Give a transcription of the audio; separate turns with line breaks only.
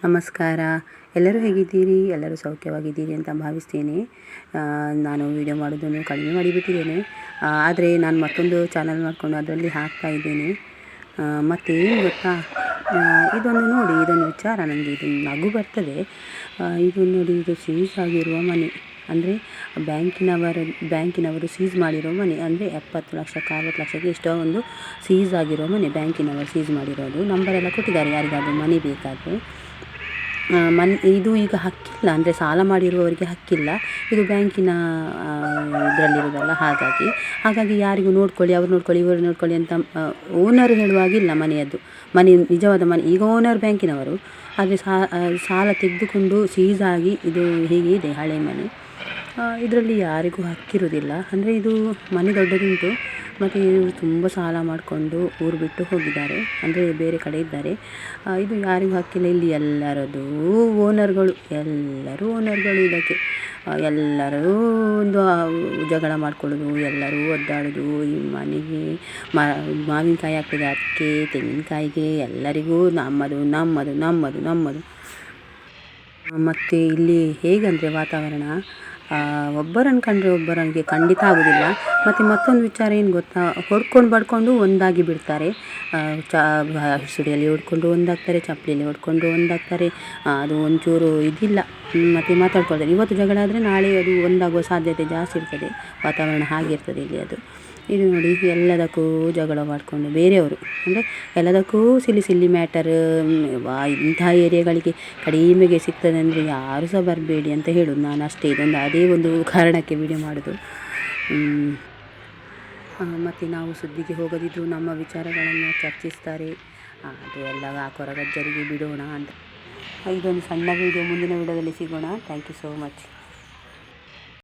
ನಮಸ್ಕಾರ. ಎಲ್ಲರೂ ಹೇಗಿದ್ದೀರಿ? ಎಲ್ಲರೂ ಸೌಖ್ಯವಾಗಿದ್ದೀರಿ ಅಂತ ಭಾವಿಸ್ತೇನೆ. ನಾನು ವಿಡಿಯೋ ಮಾಡೋದನ್ನು ಕಡಿಮೆ ಮಾಡಿಬಿಟ್ಟಿದ್ದೇನೆ. ಆದರೆ ನಾನು ಮತ್ತೊಂದು ಚಾನಲ್ ಮಾಡಿಕೊಂಡು ಅದರಲ್ಲಿ ಹಾಕ್ತಾ ಇದ್ದೇನೆ. ಮತ್ತು ಏನು ಗೊತ್ತಾ, ಇದೊಂದು ನೋಡಿ, ಇದೊಂದು ವಿಚಾರ ನನಗೆ ಇದು ನಗು ಬರ್ತದೆ. ಇದು ನೋಡಿ, ಇದು ಸೀಸ್ ಆಗಿರುವ ಮನೆ, ಅಂದರೆ ಬ್ಯಾಂಕಿನವರು ಸೀಸ್ ಮಾಡಿರೋ ಮನೆ. ಅಂದರೆ 70 ಲಕ್ಷಕ್ಕೆ 60 ಲಕ್ಷಕ್ಕೆ ಎಷ್ಟೋ ಒಂದು ಸೀಸ್ ಆಗಿರೋ ಮನೆ, ಬ್ಯಾಂಕಿನವರು ಸೀಸ್ ಮಾಡಿರೋದು. ನಂಬರೆಲ್ಲ ಕೊಟ್ಟಿದ್ದಾರೆ ಯಾರಿಗಾದರೂ ಮನೆ ಬೇಕಾದರೆ. ಇದು ಈಗ ಹಕ್ಕಿಲ್ಲ, ಅಂದರೆ ಸಾಲ ಮಾಡಿರುವವರಿಗೆ ಹಕ್ಕಿಲ್ಲ. ಇದು ಬ್ಯಾಂಕಿನ ಇದರಲ್ಲಿರೋದಲ್ಲ, ಹಾಗಾಗಿ ಯಾರಿಗೂ ನೋಡ್ಕೊಳ್ಳಿ, ಅವ್ರು ನೋಡ್ಕೊಳ್ಳಿ, ಇವರು ನೋಡ್ಕೊಳ್ಳಿ ಅಂತ ಓನರ್ ಹೇಳುವಾಗಿಲ್ಲ. ಮನೆ ನಿಜವಾದ ಮನೆ. ಈಗ ಓನರ್ ಬ್ಯಾಂಕಿನವರು, ಆದರೆ ಸಾಲ ತೆಗೆದುಕೊಂಡು ಸೀಸ್ ಆಗಿ ಇದು ಹೀಗೆ ಇದೆ ಹಳೆ ಮನೆ. ಇದರಲ್ಲಿ ಯಾರಿಗೂ ಹಕ್ಕಿರೋದಿಲ್ಲ. ಅಂದರೆ ಇದು ಮನೆ ದೊಡ್ಡದುಂಟು, ಮತ್ತು ಇವರು ತುಂಬ ಸಾಲ ಮಾಡಿಕೊಂಡು ಊರು ಬಿಟ್ಟು ಹೋಗಿದ್ದಾರೆ, ಅಂದರೆ ಬೇರೆ ಕಡೆ ಇದ್ದಾರೆ. ಇದು ಯಾರಿಗೂ ಹಕ್ಕಿಲ್ಲ. ಇಲ್ಲಿ ಎಲ್ಲರದು ಎಲ್ಲರೂ ಓನರ್ಗಳು ಇದಕ್ಕೆ. ಎಲ್ಲರೂ ಒಂದು ಜಗಳ ಮಾಡ್ಕೊಳ್ಳೋದು, ಎಲ್ಲರೂ ಒದ್ದಾಡೋದು. ಈ ಮನೆಗೆ ಮಾವಿನಕಾಯಿ ಆಗ್ತದೆ, ಅದಕ್ಕೆ ತೆಂಗಿನಕಾಯಿಗೆ ಎಲ್ಲರಿಗೂ ನಮ್ಮದು. ಮತ್ತು ಇಲ್ಲಿ ಹೇಗಂದರೆ ವಾತಾವರಣ, ಒಬ್ಬರನ್ನು ಕಂಡ್ರೆ ಒಬ್ಬರಿಗೆ ಖಂಡಿತ ಆಗೋದಿಲ್ಲ. ಮತ್ತು ಮತ್ತೊಂದು ವಿಚಾರ ಏನು ಗೊತ್ತಾ, ಬಡ್ಕೊಂಡು ಒಂದಾಗಿ ಬಿಡ್ತಾರೆ. ಸುಡಿಯಲ್ಲಿ ಹೊಡ್ಕೊಂಡು ಒಂದಾಗ್ತಾರೆ, ಚಪ್ಪಲಿಯಲ್ಲಿ ಹೊಡ್ಕೊಂಡು ಒಂದಾಗ್ತಾರೆ. ಅದು ಒಂಚೂರು ಇದಿಲ್ಲ. ಮತ್ತು ಮಾತಾಡ್ಕೊಳ್ತಾರೆ. ಇವತ್ತು ಜಗಳ ಆದರೆ ನಾಳೆ ಅದು ಒಂದಾಗುವ ಸಾಧ್ಯತೆ ಜಾಸ್ತಿ ಇರ್ತದೆ. ವಾತಾವರಣ ಹಾಗಿರ್ತದೆ ಇಲ್ಲಿ. ಇದು ನೋಡಿ, ಎಲ್ಲದಕ್ಕೂ ಜಗಳ ಮಾಡಿಕೊಂಡು ಬೇರೆಯವರು, ಅಂದರೆ ಎಲ್ಲದಕ್ಕೂ ಸಿಲ್ಲಿ ಮ್ಯಾಟರ್. ಇಂಥ ಏರಿಯಾಗಳಿಗೆ ಕಡಿಮೆಗೆ ಸಿಗ್ತದೆ ಅಂದರೆ ಯಾರು ಸಹ ಬರಬೇಡಿ ಅಂತ ಹೇಳೋದು ನಾನು ಅಷ್ಟೇ. ಅದೇ ಒಂದು ಕಾರಣಕ್ಕೆ ವಿಡಿಯೋ ಮಾಡೋದು. ಮತ್ತು ನಾವು ಸುದ್ದಿಗೆ ಹೋಗದಿದ್ದು ನಮ್ಮ ವಿಚಾರಗಳನ್ನು ಚರ್ಚಿಸ್ತಾರೆ. ಅದು ಎಲ್ಲ ಕೊರಗಜ್ಜರಿಗೆ ಬಿಡೋಣ ಅಂತ. ಇದೊಂದು ಸಣ್ಣ ವಿಡಿಯೋ. ಮುಂದಿನ ವಿಡಿಯೋದಲ್ಲಿ ಸಿಗೋಣ. Thank you so much.